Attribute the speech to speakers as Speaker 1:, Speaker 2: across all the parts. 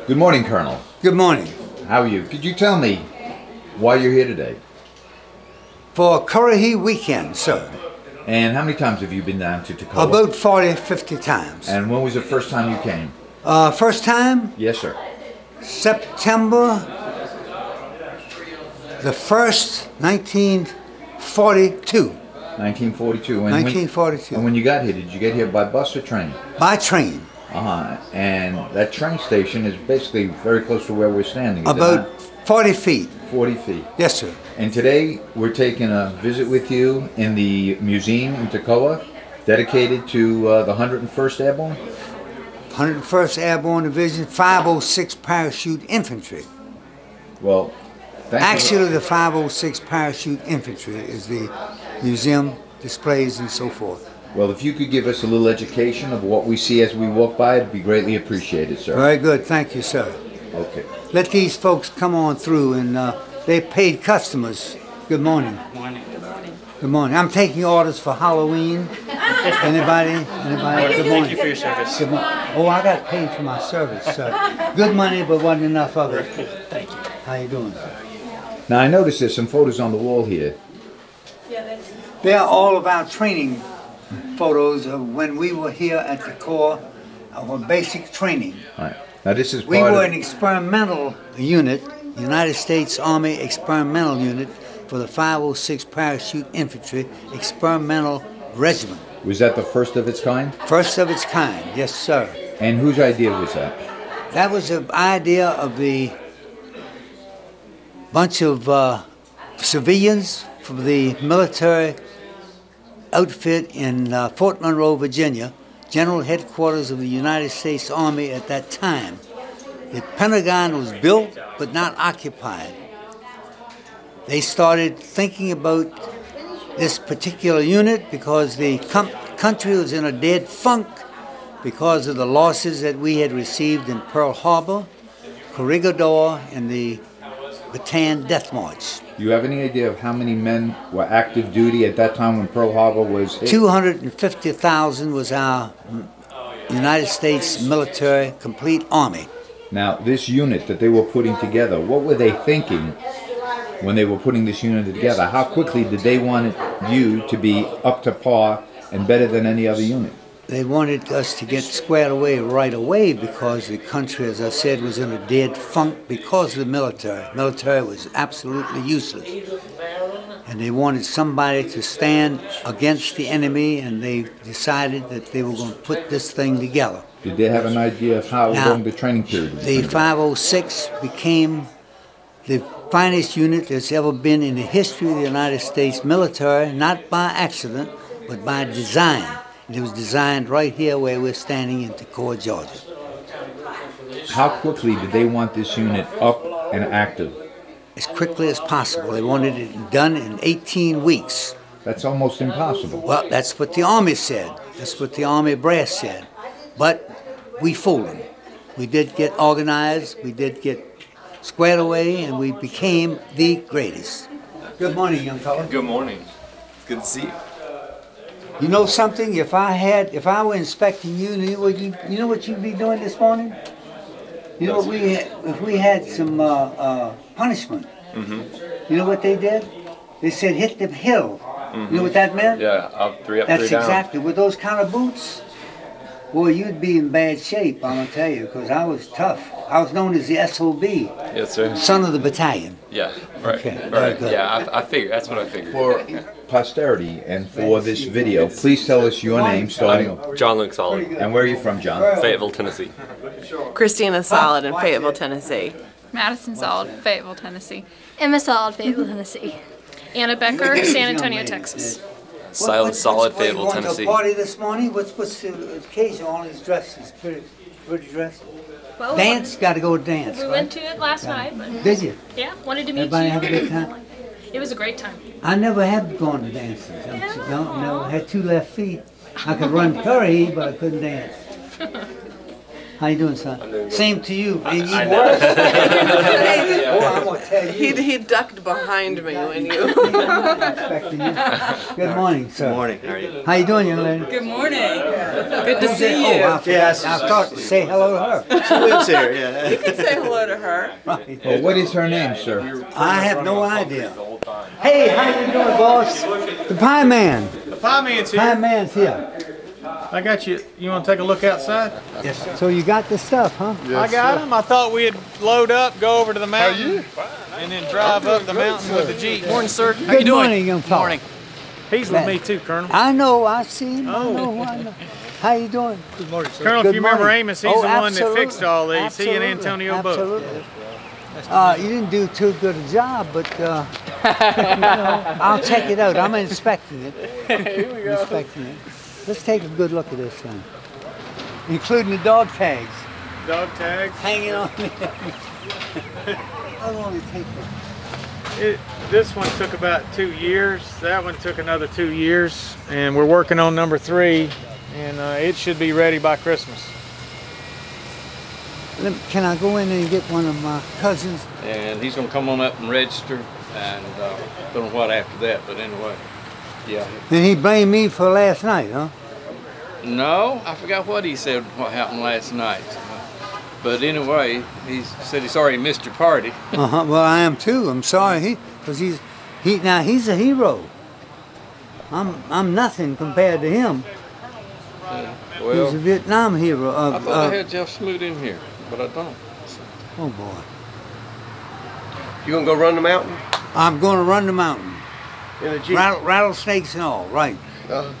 Speaker 1: Good morning, Colonel.
Speaker 2: Good morning.
Speaker 1: How are you? Could you tell me why you're here today?
Speaker 2: For Currahee weekend, sir.
Speaker 1: And how many times have you been down to Toccoa?
Speaker 2: About 40, 50 times.
Speaker 1: And when was the first time you came?
Speaker 2: First time?
Speaker 1: Yes, sir.
Speaker 2: September the 1st, 1942.
Speaker 1: 1942. And
Speaker 2: 1942.
Speaker 1: And when you got here, did you get here by bus or train?
Speaker 2: By train.
Speaker 1: And that train station is basically very close to where we're standing.
Speaker 2: About 40 feet.
Speaker 1: 40 feet.
Speaker 2: Yes, sir.
Speaker 1: And today we're taking a visit with you in the museum in Toccoa, dedicated to the 101st Airborne.
Speaker 2: 101st Airborne Division, 506 Parachute Infantry.
Speaker 1: Well,
Speaker 2: actually, the 506 Parachute Infantry is the museum, displays, and so forth.
Speaker 1: Well, if you could give us a little education of what we see as we walk by, it'd be greatly appreciated, sir.
Speaker 2: Very good. Thank you, sir.
Speaker 1: Okay.
Speaker 2: Let these folks come on through, and they're paid customers. Good morning.
Speaker 3: Good morning. Good morning.
Speaker 2: Good morning. I'm taking orders for Halloween. Anybody? Anybody? Good morning.
Speaker 3: Thank you for your service.
Speaker 2: Good morning. Oh, I got paid for my service, sir. Good money, but wasn't enough of it.
Speaker 3: Thank you.
Speaker 2: How you doing?
Speaker 1: Now, I noticed there's some photos on the wall here.
Speaker 2: They're all of our training photos of when we were here at the Corps, our basic training.
Speaker 1: All right. Now, this is
Speaker 2: We were an experimental unit, United States Army Experimental Unit for the 506 Parachute Infantry Experimental Regiment.
Speaker 1: Was that the first of its kind?
Speaker 2: First of its kind, yes, sir.
Speaker 1: And whose idea was that?
Speaker 2: That was the idea of the bunch of civilians from the military outfit in Fort Monroe, Virginia, General Headquarters of the United States Army at that time. The Pentagon was built but not occupied. They started thinking about this particular unit because the country was in a dead funk because of the losses that we had received in Pearl Harbor, Corregidor, and the Bataan Death March.
Speaker 1: Do you have any idea of how many men were active duty at that time when Pearl Harbor was hit?
Speaker 2: 250,000 was our United States military complete army.
Speaker 1: Now, this unit that they were putting together, what were they thinking when they were putting this unit together? How quickly did they want you to be up to par and better than any other unit?
Speaker 2: They wanted us to get squared away right away because the country, as I said, was in a dead funk because of the military. The military was absolutely useless. And they wanted somebody to stand against the enemy, and they decided that they were going to put this thing together.
Speaker 1: Did they have an idea of how long the training period was?
Speaker 2: The 506 became the finest unit that's ever been in the history of the United States military, not by accident, but by design. It was designed right here where we're standing in Toccoa, Georgia.
Speaker 1: How quickly did they want this unit up and active?
Speaker 2: As quickly as possible. They wanted it done in 18 weeks.
Speaker 1: That's almost impossible.
Speaker 2: Well, that's what the Army said. That's what the Army brass said. But we fooled them. We did get organized, we did get squared away, and we became the greatest. Good morning, young fella.
Speaker 4: Good morning. It's good to see you.
Speaker 2: You know something? If I were inspecting you, you know what you'd be doing this morning? You know what if we had some punishment. You know what they did? They said hit the hill. You know what that meant?
Speaker 4: Yeah, up, 3 up, 3 down.
Speaker 2: That's exactly. With those kind of boots, boy, you'd be in bad shape, I'm going to tell you, because I was tough. I was known as the SOB.
Speaker 4: Yes, sir.
Speaker 2: Son of the battalion.
Speaker 4: Yeah, right.
Speaker 2: Okay,
Speaker 4: right.
Speaker 2: very good.
Speaker 4: Yeah, I figured. That's what I figured.
Speaker 1: For posterity and for this video, please tell us your name starting.
Speaker 4: John Luke Solid.
Speaker 1: And where are you from, John?
Speaker 4: Fayetteville, Tennessee.
Speaker 5: Christina Solid in Fayetteville, Tennessee.
Speaker 6: Madison Solid, Fayetteville, Tennessee.
Speaker 7: Emma Solid, Fayetteville, Tennessee.
Speaker 6: Anna Becker, San Antonio, Texas.
Speaker 4: Silas Solid, Fayetteville, Tennessee.
Speaker 2: You want to party this morning? What's the occasion? All these dresses, pretty dressed.
Speaker 6: Well,
Speaker 2: Dance? Got to go dance.
Speaker 6: we went to it last night. But
Speaker 2: Did you?
Speaker 6: yeah, wanted to meet
Speaker 2: Everybody
Speaker 6: you.
Speaker 2: have a good time?
Speaker 6: It was a great time.
Speaker 2: I never have gone to dances. No, I had 2 left feet. I could run Currahee, but I couldn't dance. How you doing, son? Same to you. And you
Speaker 4: I
Speaker 2: worse. Oh, I'm gonna tell you.
Speaker 5: He ducked behind me when you.
Speaker 2: Expecting you. Good morning, sir.
Speaker 3: Good morning. How are you?
Speaker 2: How you doing, young lady?
Speaker 5: Good morning. Good to see you.
Speaker 2: Oh, I thought to say hello to her.
Speaker 3: She lives here, yeah.
Speaker 5: You can say hello to her.
Speaker 2: Right.
Speaker 1: Well, what is her name, sir?
Speaker 2: I have no idea. Hey, how you doing, boss? The Pie Man.
Speaker 8: The Pie Man's here.
Speaker 2: Pie Man's here.
Speaker 8: I got you. You want to take a look outside?
Speaker 2: Yes. So you got the stuff, huh?
Speaker 8: I got him. I thought we'd load up, go over to the mountain, and then drive up the mountain with the Jeep.
Speaker 4: Morning, sir. How
Speaker 2: Good
Speaker 4: you doing?
Speaker 2: morning, young fella.
Speaker 4: Morning.
Speaker 8: He's with me too, Colonel.
Speaker 2: I know. I see him. I know. How you doing?
Speaker 8: Good morning, sir. Colonel, if
Speaker 2: Good
Speaker 8: you remember
Speaker 2: morning.
Speaker 8: Amos, he's the one that
Speaker 2: absolutely.
Speaker 8: fixed all these.
Speaker 2: Absolutely.
Speaker 8: He and Antonio both.
Speaker 2: Absolutely. You didn't do too good a job, but you know, I'll check it out. I'm inspecting it.
Speaker 8: Here we go.
Speaker 2: Inspecting it. Let's take a good look at this thing, including the dog tags
Speaker 8: Dog tags.
Speaker 2: hanging on there. How long did it take you?
Speaker 8: This one took about 2 years. That one took another 2 years, and we're working on number 3, and it should be ready by Christmas.
Speaker 2: Can I go in and get one of my cousins?
Speaker 9: And he's going to come on up and register, and don't know what after that, but anyway, yeah.
Speaker 2: And he blamed me for last night, huh?
Speaker 9: No, I forgot what he said, what happened last night. But anyway, he said he's sorry he missed your party.
Speaker 2: Well, I am too. I'm sorry, because he's a hero. I'm nothing compared to him.
Speaker 9: Well,
Speaker 2: He's a Vietnam hero.
Speaker 9: I thought I had Jeff Smoot in here, but I don't.
Speaker 2: Oh boy.
Speaker 3: You gonna go run the mountain?
Speaker 2: I'm going to run the mountain.
Speaker 3: In a Jeep?
Speaker 2: Rattlesnakes and all, right.
Speaker 3: Oh,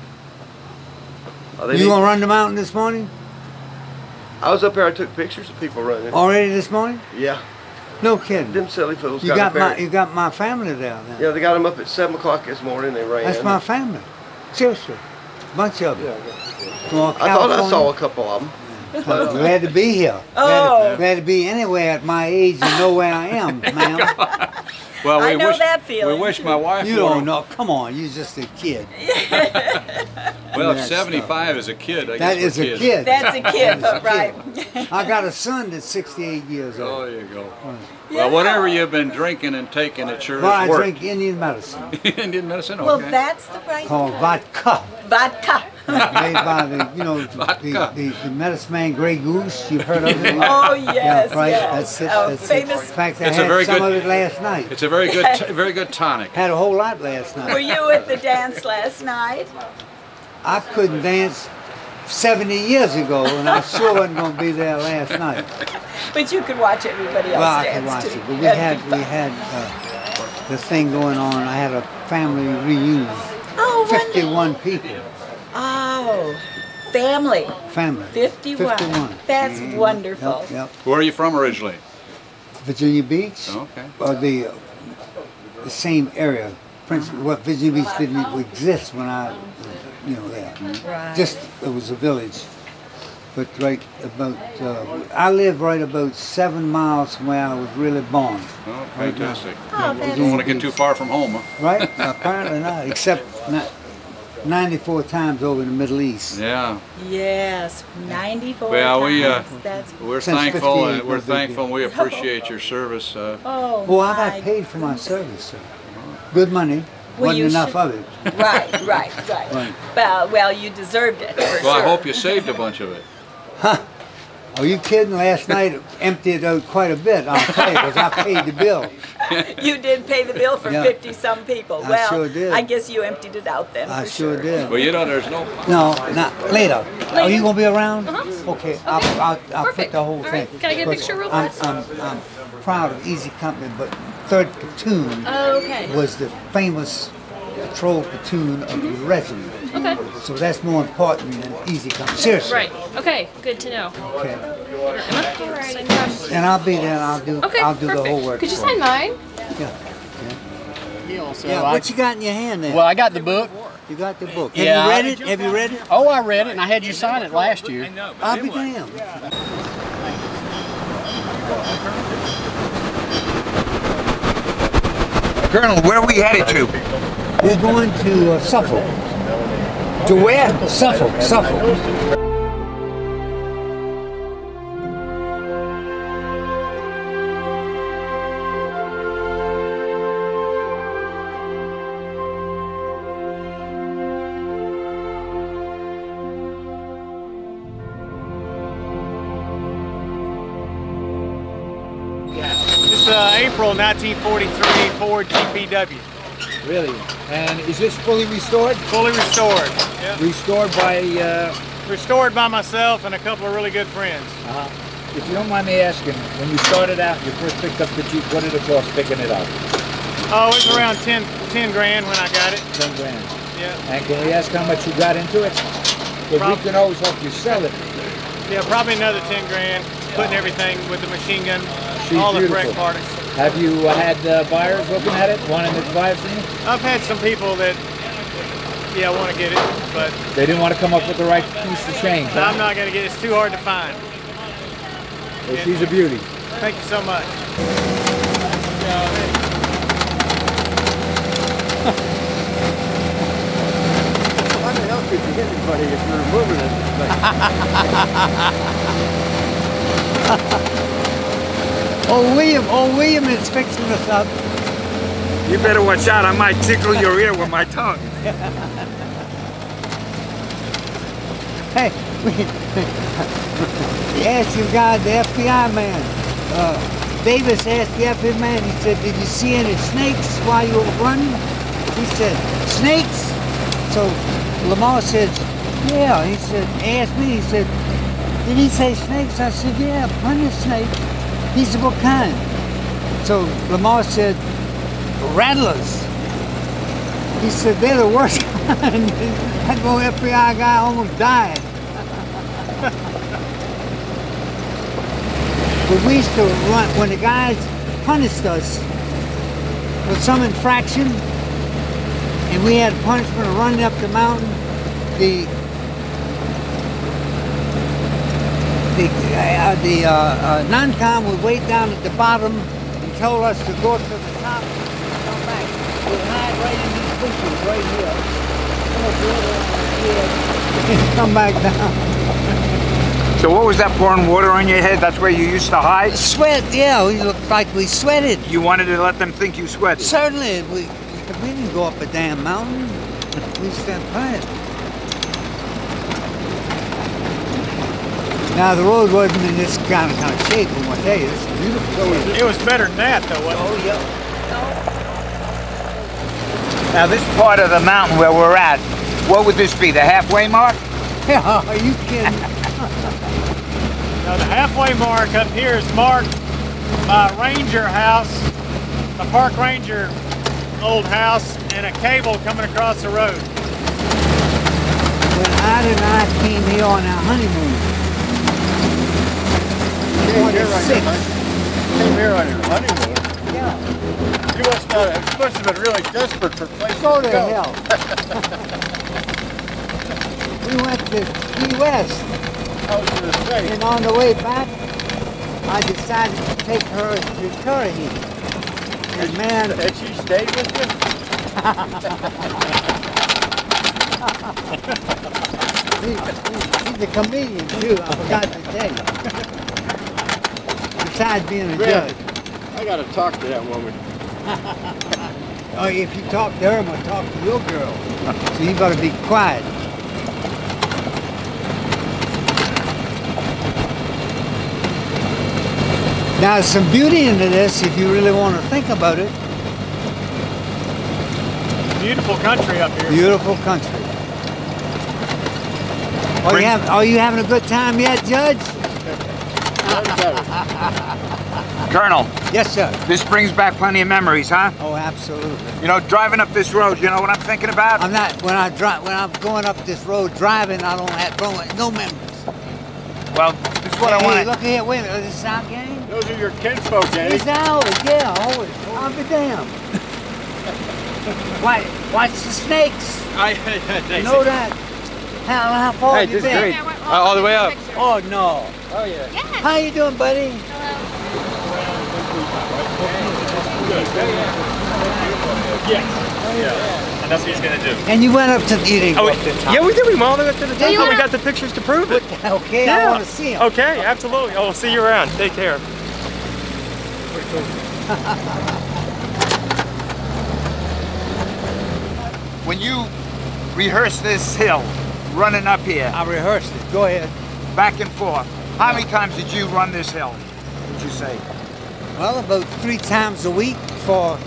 Speaker 3: they
Speaker 2: You
Speaker 3: need-
Speaker 2: going to run the mountain this morning?
Speaker 3: I was up there. I took pictures of people running.
Speaker 2: Already this morning?
Speaker 3: Yeah,
Speaker 2: No kidding.
Speaker 3: them silly fools
Speaker 2: You
Speaker 3: got
Speaker 2: got
Speaker 3: me
Speaker 2: you got my family there now.
Speaker 3: Yeah, they got them up at 7 o'clock this morning. They ran.
Speaker 2: That's my family. Seriously. Bunch of them. From all
Speaker 3: I thought I
Speaker 2: California.
Speaker 3: saw a couple of them.
Speaker 2: I'm glad to be here. Glad to be anywhere at my age and know where I am, ma'am.
Speaker 9: Well,
Speaker 5: I know that feeling.
Speaker 9: We wish my wife
Speaker 2: You don't know. Come on, you're just a kid.
Speaker 9: Well,
Speaker 2: that
Speaker 9: if 75 is a kid, I
Speaker 2: That
Speaker 9: guess
Speaker 2: is a kid.
Speaker 5: That's a kid, right?
Speaker 2: I got a son that's 68 years
Speaker 9: Oh,
Speaker 2: old.
Speaker 9: there you go. Well, whatever you've been drinking and taking, it sure
Speaker 2: Well, I
Speaker 9: has worked.
Speaker 2: drink Indian medicine
Speaker 9: Indian medicine, okay.
Speaker 5: Well, that's the right
Speaker 2: called vodka.
Speaker 5: vodka.
Speaker 2: Made by the
Speaker 9: Vodka.
Speaker 2: the medicine man Grey Goose. You've heard of it?
Speaker 5: Oh yes,
Speaker 2: Yeah, right.
Speaker 5: yes.
Speaker 2: That's it.
Speaker 5: Oh,
Speaker 2: That's
Speaker 5: famous.
Speaker 2: it. In fact, I
Speaker 9: It's a
Speaker 2: had
Speaker 9: very
Speaker 2: some
Speaker 9: good-
Speaker 2: of it last night.
Speaker 9: It's a very good tonic.
Speaker 2: Had a whole lot last
Speaker 5: Were
Speaker 2: night.
Speaker 5: you at the dance last night?
Speaker 2: I couldn't dance 70 years ago, and I sure wasn't going to be there last night.
Speaker 5: But you could watch everybody else
Speaker 2: Well, I
Speaker 5: dance
Speaker 2: could watch
Speaker 5: too.
Speaker 2: it, but
Speaker 5: That'd be
Speaker 2: we
Speaker 5: fun.
Speaker 2: had the thing going on. I had a family reunion.
Speaker 5: Oh,
Speaker 2: 51 people.
Speaker 5: Oh, family.
Speaker 2: Family.
Speaker 5: 51.
Speaker 2: 51.
Speaker 5: That's wonderful.
Speaker 2: Yep, yep.
Speaker 9: Where are you from originally?
Speaker 2: Virginia Beach.
Speaker 9: Okay.
Speaker 2: Or the same area. Well, Virginia Beach didn't even exist when I was, there.
Speaker 5: Right.
Speaker 2: Just, it was a village. But right about, I live right about 7 miles from where I was really born.
Speaker 9: Oh, fantastic.
Speaker 5: Oh,
Speaker 9: You
Speaker 5: that's
Speaker 9: don't want to get too far from home, huh?
Speaker 2: Right? Apparently not, except 94 times over in the Middle East.
Speaker 9: Yeah.
Speaker 5: Yes, 94
Speaker 9: Well,
Speaker 5: times. That's
Speaker 9: We're
Speaker 2: Since
Speaker 9: thankful,
Speaker 2: 58,
Speaker 9: and we're
Speaker 2: no big
Speaker 9: thankful, and we appreciate your service.
Speaker 5: oh
Speaker 2: Well, I
Speaker 5: my.
Speaker 2: got paid for my service, sir. Good money.
Speaker 5: Well,
Speaker 2: Wasn't
Speaker 5: you
Speaker 2: enough
Speaker 5: should-
Speaker 2: of it.
Speaker 5: Right.
Speaker 2: Right.
Speaker 5: Well, you deserved it. For
Speaker 9: Well,
Speaker 5: sure.
Speaker 9: I hope you saved a bunch of it.
Speaker 2: Are you kidding? Last night emptied out quite a bit, I'll tell you, because I paid the bill.
Speaker 5: You did pay the bill for
Speaker 2: Yeah.
Speaker 5: 50-some people.
Speaker 2: I
Speaker 5: well,
Speaker 2: sure did.
Speaker 5: I guess you emptied it out then.
Speaker 2: I
Speaker 5: for
Speaker 2: sure did.
Speaker 9: Well, you know, there's no...
Speaker 2: No, not later. Are you gonna be around? Okay, I'll put
Speaker 6: Perfect.
Speaker 2: the whole
Speaker 6: All
Speaker 2: thing.
Speaker 6: right. Can I get a
Speaker 2: But
Speaker 6: picture real
Speaker 2: I'm
Speaker 6: fast?
Speaker 2: proud of Easy Company, but 3rd Platoon
Speaker 6: Okay.
Speaker 2: was the famous patrol platoon of the regiment.
Speaker 6: Okay.
Speaker 2: So that's more important than Easy Company. Seriously.
Speaker 6: Right. Okay. Good to know.
Speaker 2: Okay.
Speaker 6: Emma?
Speaker 2: And I'll be there. And
Speaker 6: Okay.
Speaker 2: I'll do
Speaker 6: perfect.
Speaker 2: the whole work.
Speaker 6: Could you
Speaker 2: for
Speaker 6: sign mine?
Speaker 2: Yeah.
Speaker 10: He also
Speaker 2: Yeah. What you got in your hand there?
Speaker 10: Well, I got the book.
Speaker 2: You got the book.
Speaker 10: Yeah,
Speaker 2: Have you read it? Have you read it?
Speaker 10: Oh, I read it, and I had you sign it last year.
Speaker 2: I'll be damned.
Speaker 1: Colonel, where are we headed to?
Speaker 2: We're going to Suffolk. To where? Suffolk.
Speaker 8: This is April 1943 Ford GPW.
Speaker 1: Really? And is this fully restored?
Speaker 8: Fully restored. Yep.
Speaker 1: Restored by...
Speaker 8: Restored by myself and a couple of really good friends.
Speaker 1: If you don't mind me asking, when you started out, you first picked up the Jeep, what did it cost picking it up?
Speaker 8: Oh, it was around 10 grand when I got it.
Speaker 1: 10 grand.
Speaker 8: Yeah.
Speaker 1: And can we ask how much you got into it? Because we can always help you sell it.
Speaker 8: Yeah, probably another 10 grand, putting everything with the machine gun,
Speaker 1: She's
Speaker 8: all
Speaker 1: beautiful.
Speaker 8: the correct parts.
Speaker 1: Have you had buyers looking at it, wanting to buy it from you?
Speaker 8: I've had some people that, yeah, want to get it, but...
Speaker 1: They didn't want to come up with the right piece of change, huh?
Speaker 8: I'm not going to get it. It's too hard to find.
Speaker 1: Well, she's a beauty.
Speaker 8: Thank you so much.
Speaker 3: Why the hell could you hit anybody if you're moving it?
Speaker 2: Old William is fixing us up.
Speaker 1: You better watch out. I might tickle your ear with my tongue.
Speaker 2: Hey, he asked you guys, the FBI man, Davis asked the FBI man, he said, did you see any snakes while you were running? He said, snakes? So Lamar said, yeah. He said, asked me, he said, did he say snakes? I said, yeah, plenty of snakes. He said, what kind? So Lamar said, rattlers. He said, they're the worst kind. That little FBI guy almost died. But we used to run, when the guys punished us for some infraction, and we had punishment of running up the mountain, the non-com would wait down at the bottom and told us to go to the top and come back. We'd hide right in these bushes right here. Come back down.
Speaker 1: So what was that pouring water on your head? That's where you used to hide?
Speaker 2: Sweat, yeah. We looked like we sweated.
Speaker 1: You wanted to let them think you sweated?
Speaker 2: Certainly. We didn't go up a damn mountain. We stepped playing. Now the road wasn't in this kind of shape, I want to tell you. It's beautiful.
Speaker 8: It was better than that, though, wasn't it?
Speaker 2: Oh, yeah.
Speaker 1: Now this part of the mountain where we're at, what would this be, the halfway mark?
Speaker 2: Yeah, are you kidding?
Speaker 8: Now the halfway mark up here is marked by a ranger house, a park ranger old house, and a cable coming across the road.
Speaker 2: When Ida and I came here on our honeymoon,
Speaker 3: Came here on your honeymoon?
Speaker 2: yeah.
Speaker 3: You must have been really desperate for places
Speaker 2: Go
Speaker 3: to
Speaker 2: to
Speaker 3: go.
Speaker 2: hell. We went to Key West,
Speaker 3: I was going to say.
Speaker 2: and on the way back, I decided to take her to Currahee. And man,
Speaker 3: Had she stayed with you?
Speaker 2: he's a comedian too, I forgot to tell you. Besides being a judge.
Speaker 3: I got to talk to that woman.
Speaker 2: Oh, if you talk to her, I'm going to talk to your girl. So you got to be quiet. Now, there's some beauty into this if you really want to think about it.
Speaker 8: Beautiful country up here.
Speaker 2: Beautiful country. Are you having a good time yet, Judge?
Speaker 1: Colonel.
Speaker 2: Yes, sir.
Speaker 1: This brings back plenty of memories, huh?
Speaker 2: Oh, absolutely.
Speaker 1: You know, driving up this road, you know what I'm thinking about?
Speaker 2: I'm not, when I'm going up this road driving, I don't have no memories.
Speaker 1: Well, this is what I want.
Speaker 2: Hey, look here, wait a minute, is this our game?
Speaker 3: Those are your kinfolk, Eddie.
Speaker 2: It's ours, yeah, always. I'll be damned. Watch the snakes. You know that? How far have you been?
Speaker 4: All the way up.
Speaker 2: Oh, no.
Speaker 3: Oh, yeah.
Speaker 6: Yes.
Speaker 2: How you doing, buddy?
Speaker 8: And that's what he's going to do.
Speaker 2: And you went up to, you didn't go up to the top.
Speaker 8: Yeah, we did. We went all the way up to the top.
Speaker 6: you
Speaker 8: and we
Speaker 6: went
Speaker 8: got the pictures to prove it.
Speaker 2: Okay, I want to see him.
Speaker 8: Okay, absolutely. Oh, we'll see you around. Take care.
Speaker 1: When you rehearse this hill, running up here,
Speaker 2: I rehearsed it. Go ahead.
Speaker 1: back and forth, how many times did you run this hill, would you say?
Speaker 2: Well, about 3 times a week for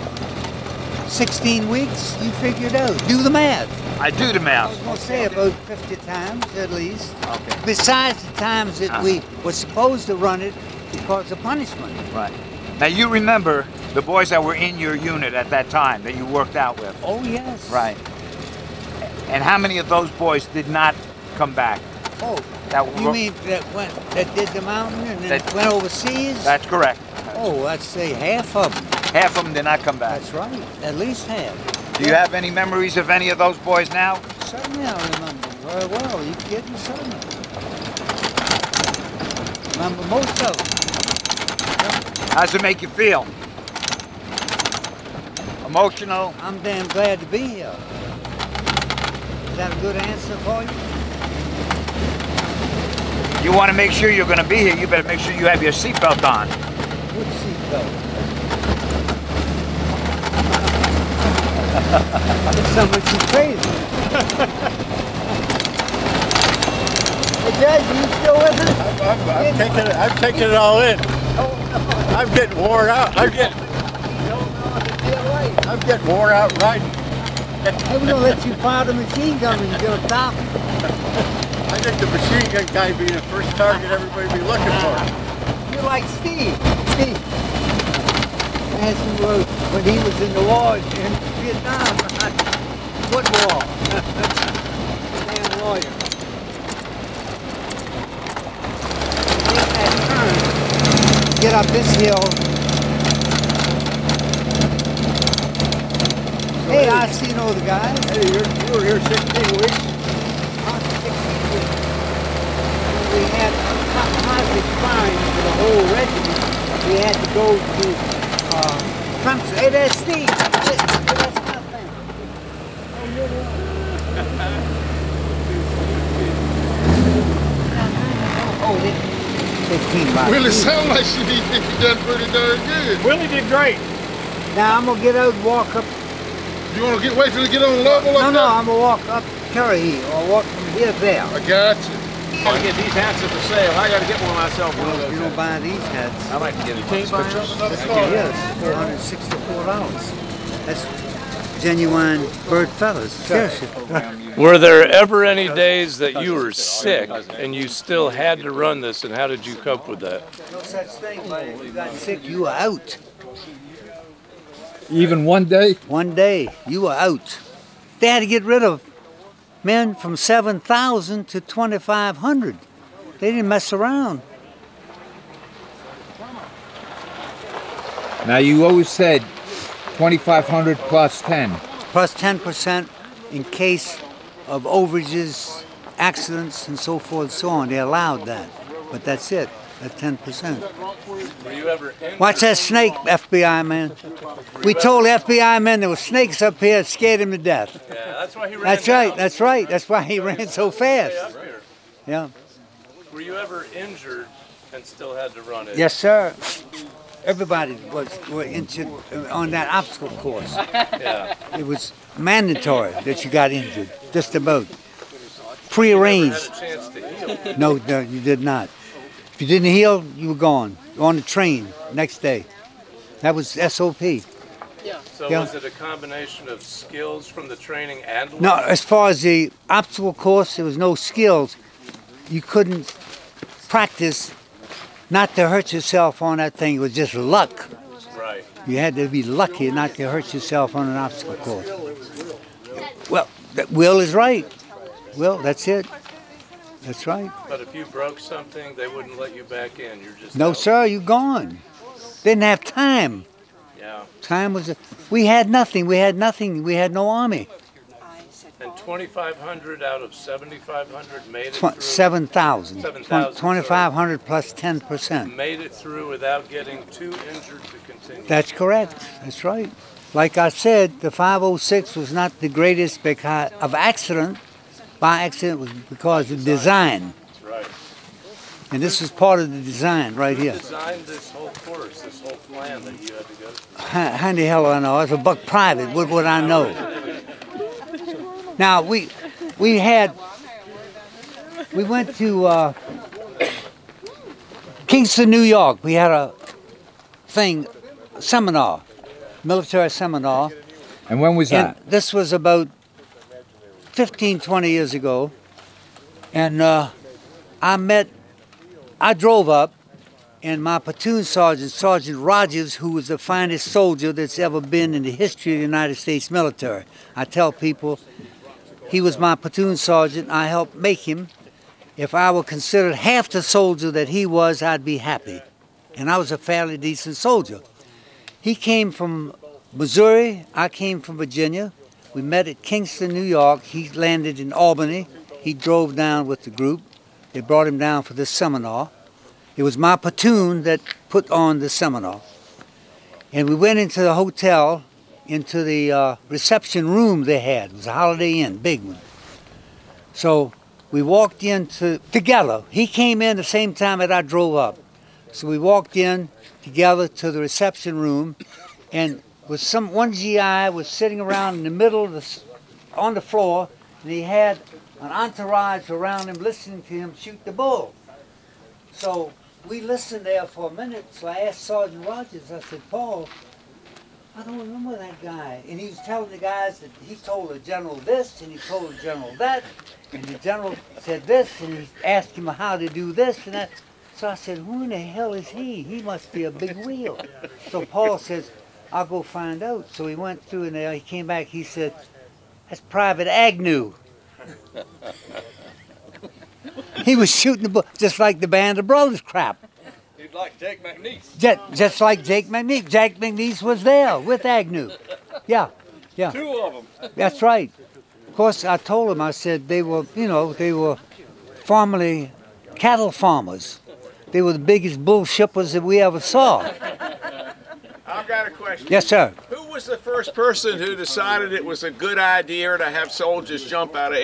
Speaker 2: 16 weeks, you figured out. Do the math.
Speaker 1: I do the
Speaker 2: I
Speaker 1: math.
Speaker 2: was going to say about 50 times at least.
Speaker 1: Okay.
Speaker 2: Besides the times that we were supposed to run it because of punishment.
Speaker 1: Right. Now you remember the boys that were in your unit at that time that you worked out with.
Speaker 2: Oh, yes.
Speaker 1: Right. And how many of those boys did not come back?
Speaker 2: Oh, you mean that did the mountain and then went overseas?
Speaker 1: That's correct.
Speaker 2: Oh, I'd say half of them.
Speaker 1: Half of them did not come back.
Speaker 2: That's right. At least half.
Speaker 1: Do you have any memories of any of those boys now?
Speaker 2: Certainly I remember very well. You kidding? Certainly. Remember most of them.
Speaker 1: How does it make you feel? Emotional?
Speaker 2: I'm damn glad to be here. Is that a good answer for you?
Speaker 1: You want to make sure you're going to be here, you better make sure you have your seatbelt on.
Speaker 2: What seatbelt? Somebody too crazy. Hey, Judge, you still with us?
Speaker 8: I'm taking it all in. I'm getting worn out. I'm getting worn out riding.
Speaker 2: They were going to let you fire the machine gun when you go to top.
Speaker 8: I think the machine gun guy be the first target everybody be looking for.
Speaker 2: You're like Steve. Steve. Nancy was when he was in the war in Vietnam. What war? Damn lawyer. Take that turn. Get up this hill. Hey, I seen all the guys.
Speaker 8: Hey, you were here 16 weeks?
Speaker 2: We had positive fines for the whole regiment. We had to go to Clemson. Hey, there's Steve. That's my thing. Oh, they came by.
Speaker 11: Willie sound like she done pretty darn good.
Speaker 8: Willie did great.
Speaker 2: Now I'm gonna get out and walk up.
Speaker 11: You want to wait till you get on level like that?
Speaker 2: No, I'm gonna walk up Currahee or walk from here to there.
Speaker 11: I got you.
Speaker 8: I get these hats at the sale. I got to get one myself.
Speaker 2: You don't buy these hats.
Speaker 8: I like to get
Speaker 11: You can't buy another car.
Speaker 2: Yes, $464. That's genuine bird feathers. Seriously.
Speaker 9: Were there ever any days that you were sick and you still had to run this, and how did you cope with that?
Speaker 2: No such thing. If you got sick, you were out.
Speaker 1: Even one day?
Speaker 2: One day, you were out. They had to get rid of men from 7,000 to 2,500. They didn't mess around.
Speaker 1: Now you always said 2,500 plus 10.
Speaker 2: Plus 10% in case of overages, accidents, and so forth and so on. They allowed that. But that's it. That's 10%.
Speaker 9: Were you ever injured?
Speaker 2: Watch that snake, FBI man. We told FBI men there were snakes up here that scared him to death.
Speaker 9: Yeah, that's why he ran
Speaker 2: That's right, that's right. That's why he ran so fast. Yeah.
Speaker 9: Were you ever injured and still had to run it?
Speaker 2: Yes, sir. Everybody were injured on that obstacle course.
Speaker 9: Yeah.
Speaker 2: It was mandatory that you got injured, just about. Prearranged.
Speaker 9: You never had a chance to heal.
Speaker 2: No, you did not. If you didn't heal, you were gone. On the train next day. That was SOP.
Speaker 9: So
Speaker 2: Yeah.
Speaker 9: was it a combination of skills from the training and luck?
Speaker 2: No, as far as the obstacle course, there was no skills. You couldn't practice not to hurt yourself on that thing. It was just luck.
Speaker 9: Right.
Speaker 2: You had to be lucky not to hurt yourself on an obstacle course. Well, Will is right. Will, that's it. That's right.
Speaker 9: But if you broke something, they wouldn't let you back in. You're just
Speaker 2: No,
Speaker 9: out.
Speaker 2: sir, you gone. Didn't have time.
Speaker 9: Yeah.
Speaker 2: Time was. We had nothing. We had nothing. We had no army.
Speaker 9: And 2,500 out of 7,500 made it through.
Speaker 2: 7,000.
Speaker 9: 7,000,
Speaker 2: 2,500 plus 10%.
Speaker 9: Made it through without getting too injured to continue.
Speaker 2: That's correct. That's right. Like I said, the 506 was not the greatest because of accident. By accident was because of design.
Speaker 9: Right.
Speaker 2: And this was part of the design right
Speaker 9: Who
Speaker 2: here.
Speaker 9: designed this whole course, this whole plan that you had to go through?
Speaker 2: How the hell I know? I was a buck private. What would I know? Now, we went to Kingston, New York. We had a thing, seminar, military seminar.
Speaker 1: And when was that?
Speaker 2: And this was about 15, 20 years ago. And I drove up, and my platoon sergeant, Sergeant Rogers, who was the finest soldier that's ever been in the history of the United States military. I tell people, he was my platoon sergeant. I helped make him. If I were considered half the soldier that he was, I'd be happy. And I was a fairly decent soldier. He came from Missouri. I came from Virginia. We met at Kingston, New York. He landed in Albany. He drove down with the group. They brought him down for this seminar. It was my platoon that put on the seminar. And we went into the hotel, into the reception room they had. It was a Holiday Inn, big one. So we walked in together. He came in the same time that I drove up. So we walked in together to the reception room, and one GI was sitting around in the middle of on the floor, and he had an entourage around him listening to him shoot the bull. So we listened there for a minute. So I asked Sergeant Rogers, I said, Paul, I don't remember that guy. And he was telling the guys that he told the general this, and he told the general that, and the general said this, and he asked him how to do this and that. So I said, who in the hell is he? He must be a big wheel. So Paul says, I'll go find out. So he went through, and he came back, he said, that's Private Agnew. He was shooting the bull, just like the Band of Brothers crap.
Speaker 9: He'd like Jake McNeese.
Speaker 2: Just like Jake McNeese. Jake McNeese was there with Agnew. Yeah, yeah.
Speaker 9: Two of them.
Speaker 2: That's right. Of course, I told him, I said they were, they were formerly cattle farmers. They were the biggest bull shippers that we ever saw.
Speaker 12: I've got a question.
Speaker 2: Yes, sir.
Speaker 12: Who was the first person who decided it was a good idea to have soldiers jump out of